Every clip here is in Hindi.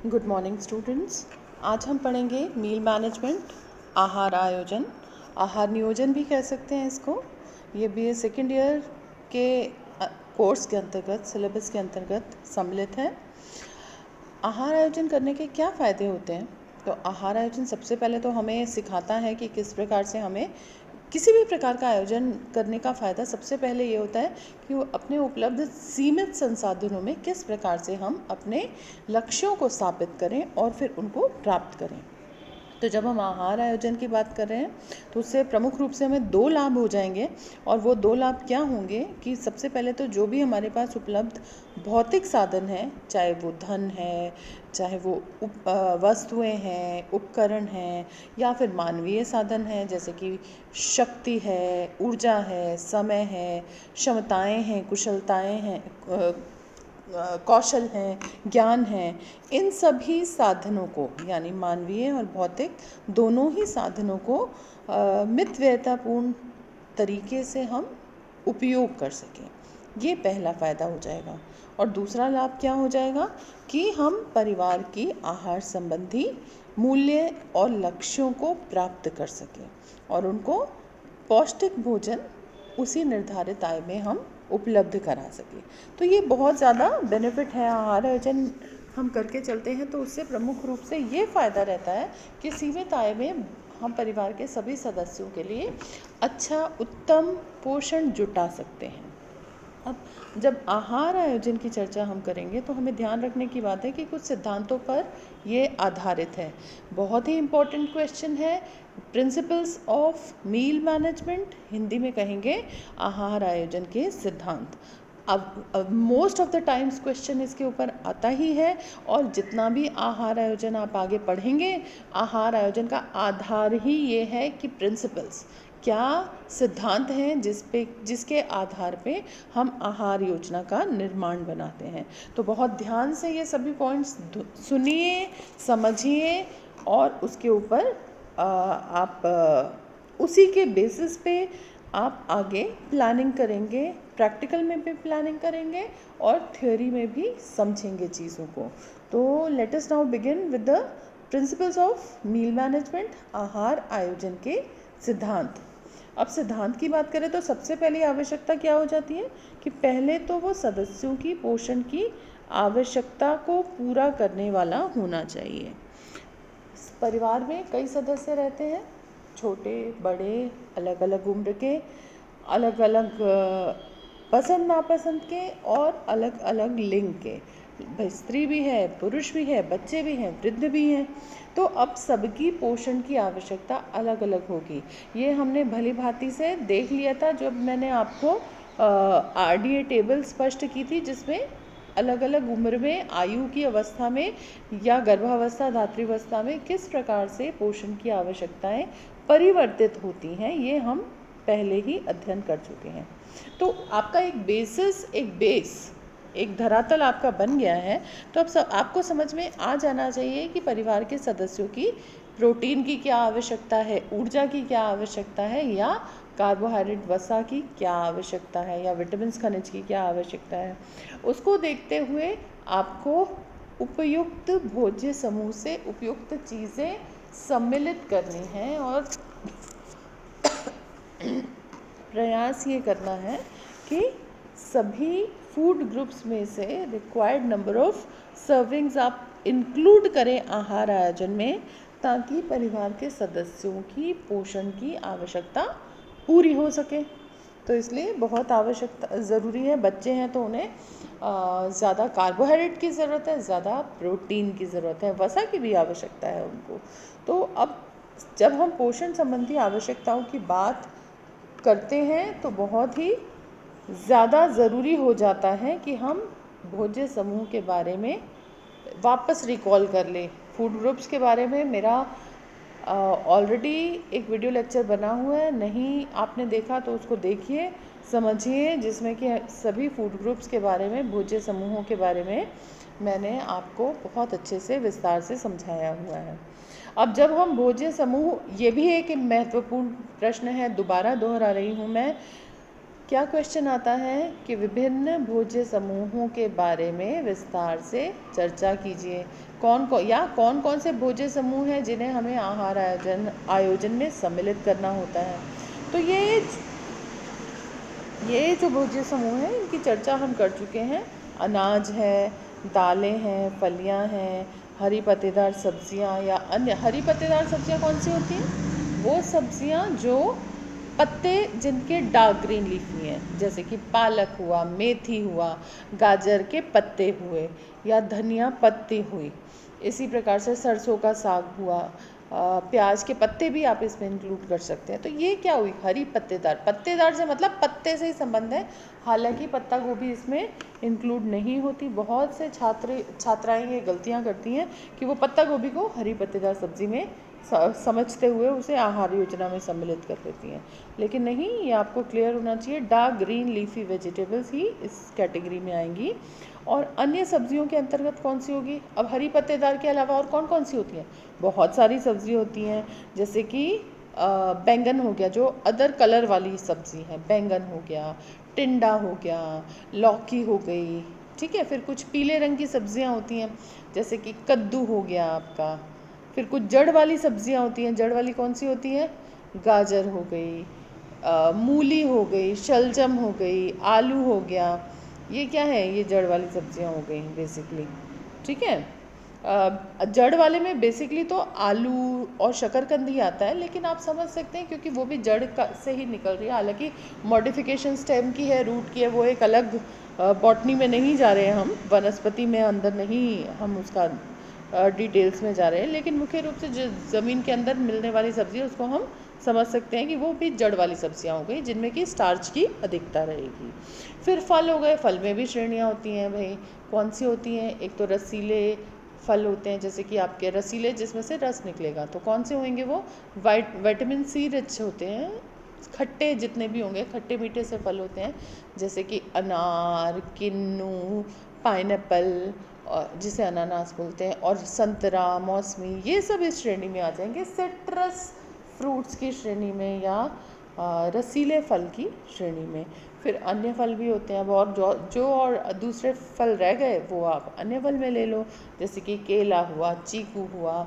Good morning students. आज हम पढ़ेंगे मील मैनेजमेंट, आहार आयोजन, आहार नियोजन भी कह सकते हैं इसको। ये BA सेकेंड ईयर के कोर्स के अंतर्गत, सिलेबस के अंतर्गत सम्मिलित है। आहार आयोजन करने के क्या फ़ायदे होते हैं? तो आहार आयोजन सबसे पहले तो हमें सिखाता है कि किस प्रकार से हमें किसी भी प्रकार का आयोजन करने का फ़ायदा सबसे पहले ये होता है कि वो अपने उपलब्ध सीमित संसाधनों में किस प्रकार से हम अपने लक्ष्यों को स्थापित करें और फिर उनको प्राप्त करें। तो जब हम आहार आयोजन की बात कर रहे हैं तो उससे प्रमुख रूप से हमें 2 लाभ हो जाएंगे। और वो 2 लाभ क्या होंगे कि सबसे पहले तो जो भी हमारे पास उपलब्ध भौतिक साधन है, चाहे वो धन है, चाहे वो वस्तुएं हैं, उपकरण हैं, या फिर मानवीय साधन हैं जैसे कि शक्ति है, ऊर्जा है, समय है, क्षमताएं हैं, कुशलताएं हैं, कौशल हैं, ज्ञान है, इन सभी साधनों को यानी मानवीय और भौतिक दोनों ही साधनों को मितव्ययतापूर्ण तरीके से हम उपयोग कर सकें, ये पहला फ़ायदा हो जाएगा। और दूसरा लाभ क्या हो जाएगा कि हम परिवार की आहार संबंधी मूल्य और लक्ष्यों को प्राप्त कर सकें और उनको पौष्टिक भोजन उसी निर्धारित आय में हम उपलब्ध करा सकें। तो ये बहुत ज़्यादा बेनिफिट है। आहार आयोजन हम करके चलते हैं तो उससे प्रमुख रूप से ये फ़ायदा रहता है कि सीमित आय में हम परिवार के सभी सदस्यों के लिए अच्छा उत्तम पोषण जुटा सकते हैं। अब जब आहार आयोजन की चर्चा हम करेंगे तो हमें ध्यान रखने की बात है कि कुछ सिद्धांतों पर ये आधारित है। बहुत ही इम्पोर्टेंट क्वेश्चन है, principles of meal management, Hindi में कहेंगे आहार आयोजन के सिद्धांत। अब most of the times question इसके ऊपर आता ही है। और जितना भी आहार आयोजन आप आगे पढ़ेंगे, आहार आयोजन का आधार ही ये है कि प्रिंसिपल्स क्या सिद्धांत हैं जिसके आधार पे हम आहार योजना का निर्माण बनाते हैं। तो बहुत ध्यान से ये सभी पॉइंट्स सुनिए, समझिए और उसके ऊपर आप उसी के बेसिस पे आप आगे प्लानिंग करेंगे, प्रैक्टिकल में भी प्लानिंग करेंगे और थ्योरी में भी समझेंगे चीज़ों को। तो let us now begin with the principles of meal management, आहार आयोजन के सिद्धांत। अब सिद्धांत की बात करें तो सबसे पहली आवश्यकता क्या हो जाती है कि पहले तो वो सदस्यों की पोषण की आवश्यकता को पूरा करने वाला होना चाहिए। परिवार में कई सदस्य रहते हैं, छोटे बड़े, अलग अलग उम्र के, अलग अलग पसंद नापसंद के और अलग अलग लिंग के। भाई स्त्री भी है, पुरुष भी है, बच्चे भी हैं, वृद्ध भी हैं। तो अब सबकी पोषण की आवश्यकता अलग अलग होगी। ये हमने भली भांति से देख लिया था जब मैंने आपको RDA टेबल स्पष्ट की थी, जिसमें अलग अलग उम्र में, आयु की अवस्था में या गर्भावस्था, धात्रीवस्था में किस प्रकार से पोषण की आवश्यकताएं परिवर्तित होती हैं, ये हम पहले ही अध्ययन कर चुके हैं। तो आपका एक बेस, एक धरातल आपका बन गया है। तो अब आपको समझ में आ जाना चाहिए कि परिवार के सदस्यों की प्रोटीन की क्या आवश्यकता है, ऊर्जा की क्या आवश्यकता है, या कार्बोहाइड्रेट वसा की क्या आवश्यकता है, या विटामिन खनिज की क्या आवश्यकता है। उसको देखते हुए आपको उपयुक्त भोज्य समूह से उपयुक्त चीज़ें सम्मिलित करनी हैं और प्रयास ये करना है कि सभी फूड ग्रुप्स में से रिक्वायर्ड नंबर ऑफ सर्विंग्स आप इंक्लूड करें आहार आयोजन में, ताकि परिवार के सदस्यों की पोषण की आवश्यकता पूरी हो सके। तो इसलिए बहुत आवश्यकता ज़रूरी है। बच्चे हैं तो उन्हें ज़्यादा कार्बोहाइड्रेट की ज़रूरत है, ज़्यादा प्रोटीन की ज़रूरत है, वसा की भी आवश्यकता है उनको। तो अब जब हम पोषण संबंधी आवश्यकताओं की बात करते हैं तो बहुत ही ज़्यादा ज़रूरी हो जाता है कि हम भोज्य समूह के बारे में वापस रिकॉल कर लें। फूड ग्रुप्स के बारे में मेरा ऑलरेडी एक वीडियो लेक्चर बना हुआ है, नहीं आपने देखा तो उसको देखिए, समझिए, जिसमें कि सभी फूड ग्रुप्स के बारे में, भोज्य समूहों के बारे में मैंने आपको बहुत अच्छे से विस्तार से समझाया हुआ है। अब जब हम भोज्य समूह, ये भी एक महत्वपूर्ण प्रश्न है, दोबारा दोहरा रही हूँ मैं, क्या क्वेश्चन आता है कि विभिन्न भोज्य समूहों के बारे में विस्तार से चर्चा कीजिए। कौन कौन से भोज्य समूह हैं जिन्हें हमें आहार आयोजन में सम्मिलित करना होता है। तो ये जो भोज्य समूह हैं इनकी चर्चा हम कर चुके हैं। अनाज है, दालें हैं, फलियां हैं, हरी पत्तेदार सब्जियां या अन्य। हरी पत्तेदार सब्जियां कौन सी होती हैं? वो सब्जियां जो पत्ते जिनके डार्क ग्रीन लीफी हैं, जैसे कि पालक हुआ, मेथी हुआ, गाजर के पत्ते हुए या धनिया पत्ती हुई। इसी प्रकार से सरसों का साग हुआ, प्याज के पत्ते भी आप इसमें इंक्लूड कर सकते हैं। तो ये क्या हुई? हरी पत्तेदार। पत्तेदार से मतलब पत्ते से ही संबंध है, हालांकि पत्ता गोभी इसमें इंक्लूड नहीं होती। बहुत से छात्राएं ये गलतियां करती हैं कि वो पत्ता गोभी को हरी पत्तेदार सब्जी में समझते हुए उसे आहार योजना में सम्मिलित कर देती हैं, लेकिन नहीं, ये आपको क्लियर होना चाहिए। डार्क ग्रीन लीफी वेजिटेबल्स ही इस कैटेगरी में आएंगी। और अन्य सब्जियों के अंतर्गत कौन सी होगी? अब हरी पत्तेदार के अलावा और कौन कौन सी होती हैं? बहुत सारी सब्जी होती हैं, जैसे कि बैंगन हो गया, जो अदर कलर वाली सब्जी है। बैंगन हो गया, टिंडा हो गया, लौकी हो गई, ठीक है। फिर कुछ पीले रंग की सब्जियां होती हैं, जैसे कि कद्दू हो गया आपका। फिर कुछ जड़ वाली सब्जियां होती हैं। जड़ वाली कौन सी होती है? गाजर हो गई, मूली हो गई, शलजम हो गई, आलू हो गया। ये क्या है? ये जड़ वाली सब्जियां हो गई बेसिकली, ठीक है। जड़ वाले में बेसिकली तो आलू और शकरकंद ही आता है, लेकिन आप समझ सकते हैं क्योंकि वो भी जड़ से ही निकल रही है। हालांकि मॉडिफिकेशन स्टेम की है, रूट की है, वो एक अलग बॉटनी में नहीं जा रहे हैं हम, वनस्पति में अंदर नहीं हम उसका डिटेल्स में जा रहे हैं, लेकिन मुख्य रूप से जो ज़मीन के अंदर मिलने वाली सब्ज़ी है उसको हम समझ सकते हैं कि वो भी जड़ वाली सब्जियां हो गई, जिनमें कि स्टार्च की अधिकता रहेगी। फिर फल हो गए। फल में भी श्रेणियां होती हैं भाई। कौन सी होती हैं? एक तो रसीले फल होते हैं, जैसे कि आपके रसीले जिसमें से रस निकलेगा, तो कौन से होंगे वो? विटामिन सी रिच होते हैं। खट्टे जितने भी होंगे, खट्टे मीठे से फल होते हैं, जैसे कि अनार, किन्नू, पाइनएप्पल, जिसे अनानास बोलते हैं, और संतरा, मौसमी, ये सब इस श्रेणी में आ जाएंगे, सिट्रस फ्रूट्स की श्रेणी में या रसीले फल की श्रेणी में। फिर अन्य फल भी होते हैं। अब और जो और दूसरे फल रह गए वो आप अन्य फल में ले लो, जैसे कि केला हुआ, चीकू हुआ,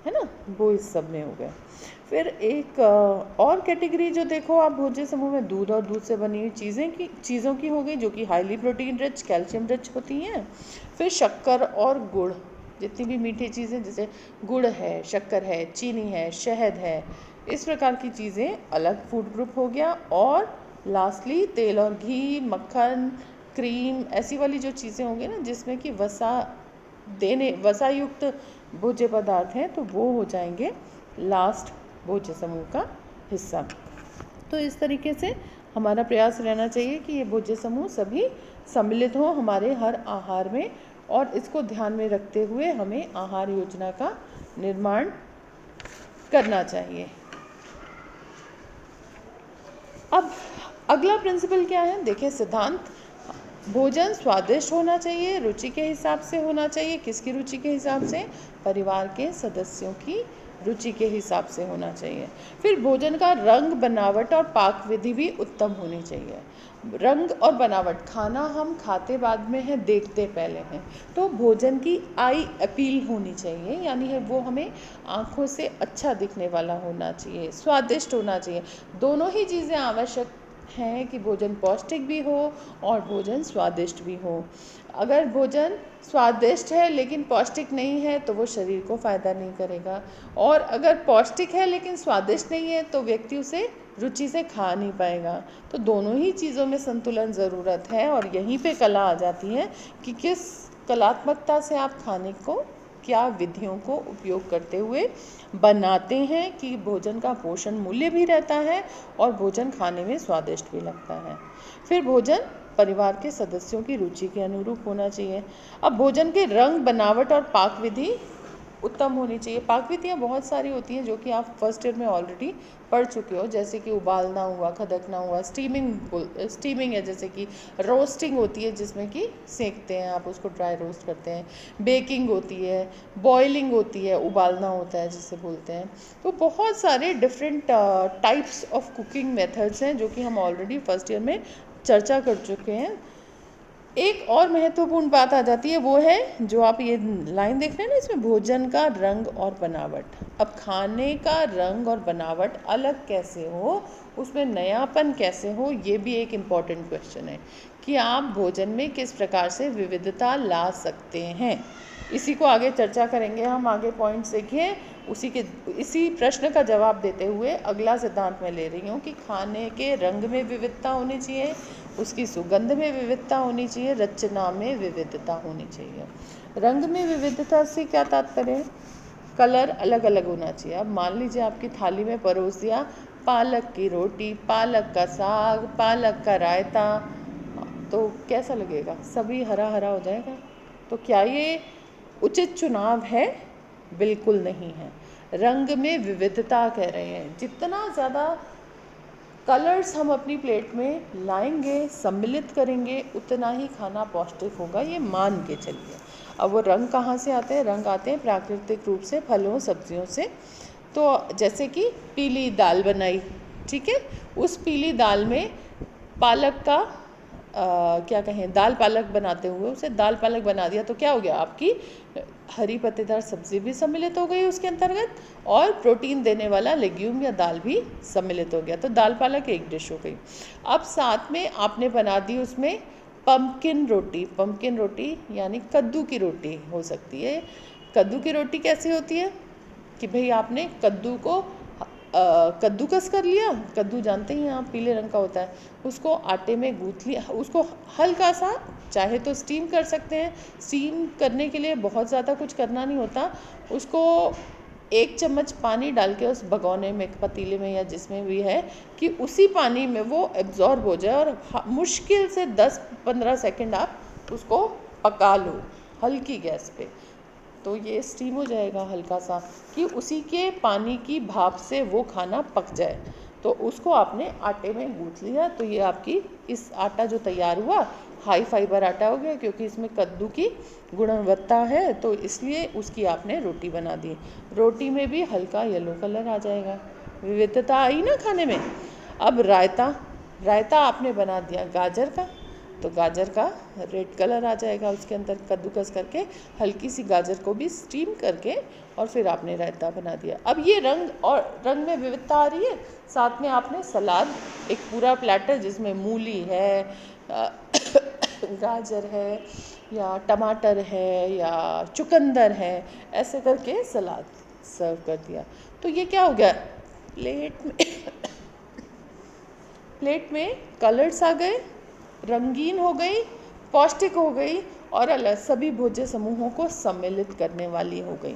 है ना, वो इस सब में हो गए। फिर एक और कैटेगरी जो देखो आप भोज्य समूह में, दूध और दूध से बनी हुई चीज़ों की हो गई, जो कि highly protein rich, calcium rich होती हैं। फिर शक्कर और गुड़, जितनी भी मीठी चीज़ें, जैसे गुड़ है, शक्कर है, चीनी है, शहद है, इस प्रकार की चीज़ें अलग फूड ग्रुप हो गया। और लास्टली तेल और घी, मक्खन, क्रीम, ऐसी वाली जो चीज़ें होंगी ना जिसमें कि वसा युक्त भोज्य पदार्थ हैं, तो वो हो जाएंगे लास्ट भोज्य समूह का हिस्सा। तो इस तरीके से हमारा प्रयास रहना चाहिए कि ये भोज्य समूह सभी सम्मिलित हों हमारे हर आहार में, और इसको ध्यान में रखते हुए हमें आहार योजना का निर्माण करना चाहिए। अब अगला प्रिंसिपल क्या है? देखिए, सिद्धांत, भोजन स्वादिष्ट होना चाहिए, रुचि के हिसाब से होना चाहिए। किसकी रुचि के हिसाब से? परिवार के सदस्यों की रुचि के हिसाब से होना चाहिए। फिर भोजन का रंग, बनावट और पाक विधि भी उत्तम होनी चाहिए। रंग और बनावट, खाना हम खाते बाद में है, देखते पहले हैं, तो भोजन की आई अपील होनी चाहिए, यानी है वो हमें आँखों से अच्छा दिखने वाला होना चाहिए, स्वादिष्ट होना चाहिए। दोनों ही चीज़ें आवश्यक हैं कि भोजन पौष्टिक भी हो और भोजन स्वादिष्ट भी हो। अगर भोजन स्वादिष्ट है लेकिन पौष्टिक नहीं है तो वो शरीर को फ़ायदा नहीं करेगा, और अगर पौष्टिक है लेकिन स्वादिष्ट नहीं है तो व्यक्ति उसे रुचि से खा नहीं पाएगा। तो दोनों ही चीज़ों में संतुलन ज़रूरत है, और यहीं पे कला आ जाती है कि किस कलात्मकता से आप खाने को, क्या विधियों को उपयोग करते हुए बनाते हैं कि भोजन का पोषण मूल्य भी रहता है और भोजन खाने में स्वादिष्ट भी लगता है। फिर भोजन परिवार के सदस्यों की रुचि के अनुरूप होना चाहिए। अब भोजन के रंग, बनावट और पाक विधि उत्तम होनी चाहिए। पाक विधियाँ बहुत सारी होती हैं जो कि आप फर्स्ट ईयर में ऑलरेडी पढ़ चुके हो, जैसे कि उबालना हुआ, खदकना हुआ, स्टीमिंग है, जैसे कि रोस्टिंग होती है जिसमें कि सेकते हैं आप उसको, ड्राई रोस्ट करते हैं, बेकिंग होती है, बॉइलिंग होती है, उबालना होता है जिसे बोलते हैं। तो बहुत सारे different types of cooking methods हैं जो कि हम ऑलरेडी फर्स्ट ईयर में चर्चा कर चुके हैं। एक और महत्वपूर्ण बात आ जाती है, वो है जो आप ये लाइन देख रहे हैं ना, इसमें भोजन का रंग और बनावट। अब खाने का रंग और बनावट अलग कैसे हो, उसमें नयापन कैसे हो, ये भी एक इम्पॉर्टेंट क्वेश्चन है कि आप भोजन में किस प्रकार से विविधता ला सकते हैं। इसी को आगे चर्चा करेंगे हम, आगे पॉइंट्स देखिए। इसी प्रश्न का जवाब देते हुए अगला सिद्धांत मैं ले रही हूँ कि खाने के रंग में विविधता होनी चाहिए, उसकी सुगंध में विविधता होनी चाहिए, रचना में विविधता होनी चाहिए। रंग में विविधता से क्या तात्पर्य है? कलर अलग अलग होना चाहिए। अब मान लीजिए आपकी थाली में परोस दिया पालक की रोटी, पालक का साग, पालक का रायता, तो कैसा लगेगा? सभी हरा हरा हो जाएगा। तो क्या ये उचित चुनाव है? बिल्कुल नहीं है। रंग में विविधता कह रहे हैं, जितना ज़्यादा कलर्स हम अपनी प्लेट में लाएंगे, सम्मिलित करेंगे, उतना ही खाना पौष्टिक होगा, ये मान के चलिए। अब वो रंग कहाँ से आते हैं? रंग आते हैं प्राकृतिक रूप से, फलों सब्जियों से। तो जैसे कि पीली दाल बनाई, ठीक है, उस पीली दाल में पालक का क्या कहें, दाल पालक बनाते हुए उसे दाल पालक बना दिया, तो क्या हो गया? आपकी हरी पत्तेदार सब्जी भी सम्मिलित हो गई उसके अंतर्गत, और प्रोटीन देने वाला लेग्यूम या दाल भी सम्मिलित हो गया। तो दाल पालक एक डिश हो गई। अब साथ में आपने बना दी उसमें पम्पकिन रोटी यानी कद्दू की रोटी हो सकती है। कद्दू की रोटी कैसे होती है कि भाई आपने कद्दू को कद्दूकस कर लिया। कद्दू जानते ही हैं आप, पीले रंग का होता है। उसको आटे में गूँथ लिया, उसको हल्का सा, चाहे तो स्टीम कर सकते हैं। स्टीम करने के लिए बहुत ज़्यादा कुछ करना नहीं होता। उसको 1 चम्मच पानी डाल के उस भगोने में, पतीले में या जिसमें भी है, कि उसी पानी में वो एब्जॉर्ब हो जाए और मुश्किल से 10-15 सेकंड आप उसको पका लो हल्की गैस पे। तो ये स्टीम हो जाएगा हल्का सा, कि उसी के पानी की भाप से वो खाना पक जाए। तो उसको आपने आटे में गूँथ लिया, तो ये आपकी इस आटा जो तैयार हुआ हाई फाइबर आटा हो गया, क्योंकि इसमें कद्दू की गुणवत्ता है, तो इसलिए उसकी आपने रोटी बना दी। रोटी में भी हल्का येलो कलर आ जाएगा, विविधता आई ना खाने में। अब रायता आपने बना दिया गाजर का, तो गाजर का रेड कलर आ जाएगा उसके अंदर। कद्दूकस करके हल्की सी गाजर को भी स्टीम करके और फिर आपने रायता बना दिया। अब ये रंग में विविधता आ रही है। साथ में आपने सलाद, एक पूरा प्लेटर जिसमें मूली है, गाजर है, या टमाटर है, या चुकंदर है, ऐसे करके सलाद सर्व कर दिया। तो ये क्या हो गया? प्लेट में कलर्स आ गए, रंगीन हो गई, पौष्टिक हो गई, और अलग सभी भोज्य समूहों को सम्मिलित करने वाली हो गई,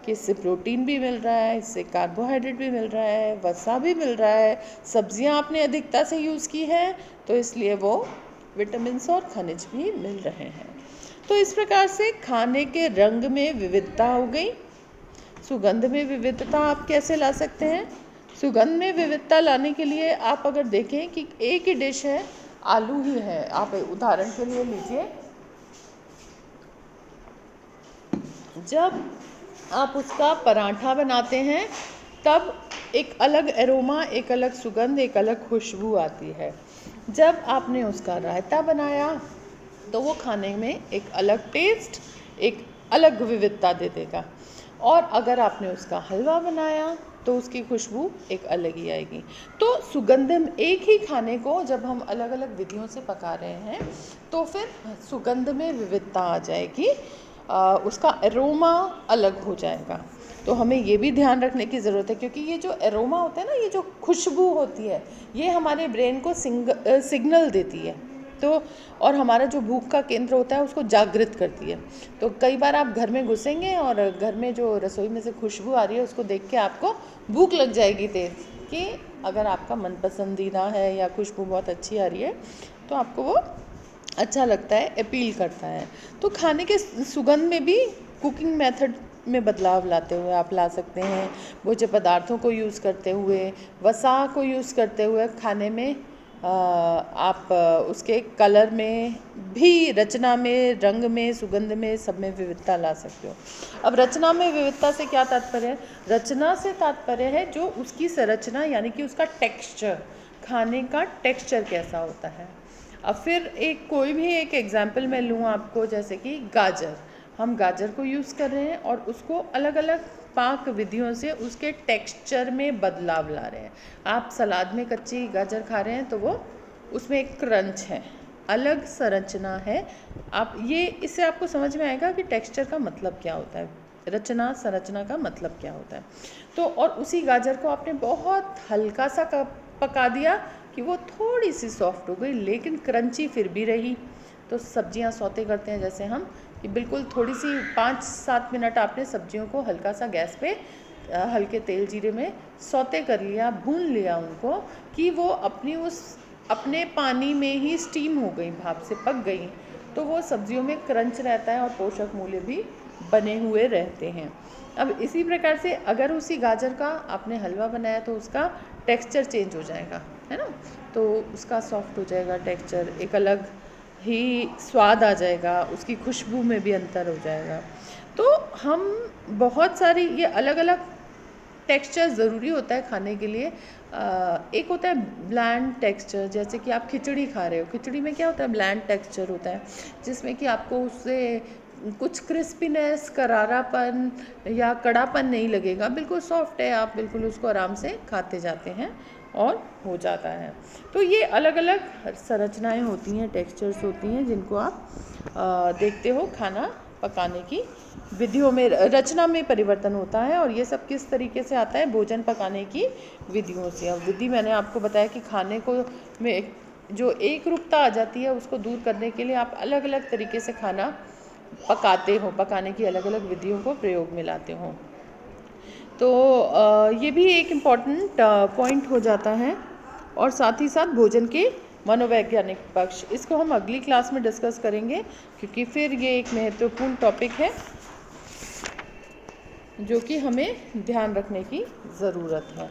कि इससे प्रोटीन भी मिल रहा है, इससे कार्बोहाइड्रेट भी मिल रहा है, वसा भी मिल रहा है, सब्जियां आपने अधिकता से यूज़ की हैं, तो इसलिए वो विटामिन्स और खनिज भी मिल रहे हैं। तो इस प्रकार से खाने के रंग में विविधता हो गई। सुगंध में विविधता आप कैसे ला सकते हैं? सुगंध में विविधता लाने के लिए आप अगर देखें कि एक ही डिश है, आलू ही है, आप उदाहरण के लिए लीजिए, जब आप उसका पराठा बनाते हैं तब एक अलग एरोमा, एक अलग सुगंध, एक अलग खुशबू आती है। जब आपने उसका रायता बनाया तो वो खाने में एक अलग टेस्ट, एक अलग विविधता दे देगा। और अगर आपने उसका हलवा बनाया तो उसकी खुशबू एक अलग ही आएगी। तो सुगंध, एक ही खाने को जब हम अलग अलग विधियों से पका रहे हैं तो फिर सुगंध में विविधता आ जाएगी, उसका एरोमा अलग हो जाएगा। तो हमें ये भी ध्यान रखने की ज़रूरत है, क्योंकि ये जो एरोमा होता है ना, ये जो खुशबू होती है, ये हमारे ब्रेन को सिग्नल देती है। तो और हमारा जो भूख का केंद्र होता है उसको जागृत करती है। तो कई बार आप घर में घुसेंगे और घर में जो रसोई में से खुशबू आ रही है उसको देख के आपको भूख लग जाएगी तेज, कि अगर आपका मन पसंदीदा है या खुशबू बहुत अच्छी आ रही है तो आपको वो अच्छा लगता है, अपील करता है। तो खाने के सुगंध में भी कुकिंग मेथड में बदलाव लाते हुए आप ला सकते हैं। भोज्य पदार्थों को यूज़ करते हुए, वसा को यूज़ करते हुए खाने में आप उसके कलर में भी, रचना में, रंग में, सुगंध में, सब में विविधता ला सकते हो। अब रचना में विविधता से क्या तात्पर्य है? रचना से तात्पर्य है जो उसकी संरचना, यानी कि उसका टेक्सचर, खाने का टेक्सचर कैसा होता है। अब फिर कोई भी एक एग्जाम्पल मैं लूँ आपको, जैसे कि गाजर। हम गाजर को यूज़ कर रहे हैं और उसको अलग अलग पाक विधियों से उसके टेक्सचर में बदलाव ला रहे हैं। आप सलाद में कच्ची गाजर खा रहे हैं तो वो उसमें एक क्रंच है, अलग संरचना है। आप ये, इससे आपको समझ में आएगा कि टेक्सचर का मतलब क्या होता है, रचना संरचना का मतलब क्या होता है। तो और उसी गाजर को आपने बहुत हल्का सा पका दिया कि वो थोड़ी सी सॉफ्ट हो गई, लेकिन क्रंची फिर भी रही। तो सब्जियां सौते करते हैं जैसे हम, कि बिल्कुल थोड़ी सी 5-7 मिनट आपने सब्जियों को हल्का सा गैस पे हल्के तेल जीरे में सौते कर लिया, भून लिया उनको, कि वो अपने पानी में ही स्टीम हो गई, भाप से पक गई। तो वो सब्जियों में क्रंच रहता है और पोषक मूल्य भी बने हुए रहते हैं। अब इसी प्रकार से अगर उसी गाजर का आपने हलवा बनाया तो उसका टेक्सचर चेंज हो जाएगा, है ना। तो उसका सॉफ्ट हो जाएगा टेक्सचर, एक अलग ही स्वाद आ जाएगा, उसकी खुशबू में भी अंतर हो जाएगा। तो हम बहुत सारी ये अलग अलग टेक्सचर ज़रूरी होता है खाने के लिए। एक होता है ब्लैंड टेक्सचर, जैसे कि आप खिचड़ी खा रहे हो, खिचड़ी में क्या होता है, ब्लैंड टेक्सचर होता है, जिसमें कि आपको उससे कुछ क्रिस्पीनेस, करारापन या कड़ापन नहीं लगेगा, बिल्कुल सॉफ्ट है, आप बिल्कुल उसको आराम से खाते जाते हैं और हो जाता है। तो ये अलग अलग संरचनाएं होती हैं, टेक्सचर्स होती हैं, जिनको आप देखते हो खाना पकाने की विधियों में, रचना में परिवर्तन होता है। और ये सब किस तरीके से आता है, भोजन पकाने की विधियों से। अब विधि मैंने आपको बताया कि खाने को में जो एक रूपता आ जाती है उसको दूर करने के लिए आप अलग अलग तरीके से खाना पकाते हो, पकाने की अलग अलग विधियों को प्रयोग में लाते हो। तो ये भी एक इम्पॉर्टेंट पॉइंट हो जाता है। और साथ ही साथ भोजन के मनोवैज्ञानिक पक्ष, इसको हम अगली क्लास में डिस्कस करेंगे, क्योंकि फिर ये एक महत्वपूर्ण टॉपिक है जो कि हमें ध्यान रखने की ज़रूरत है।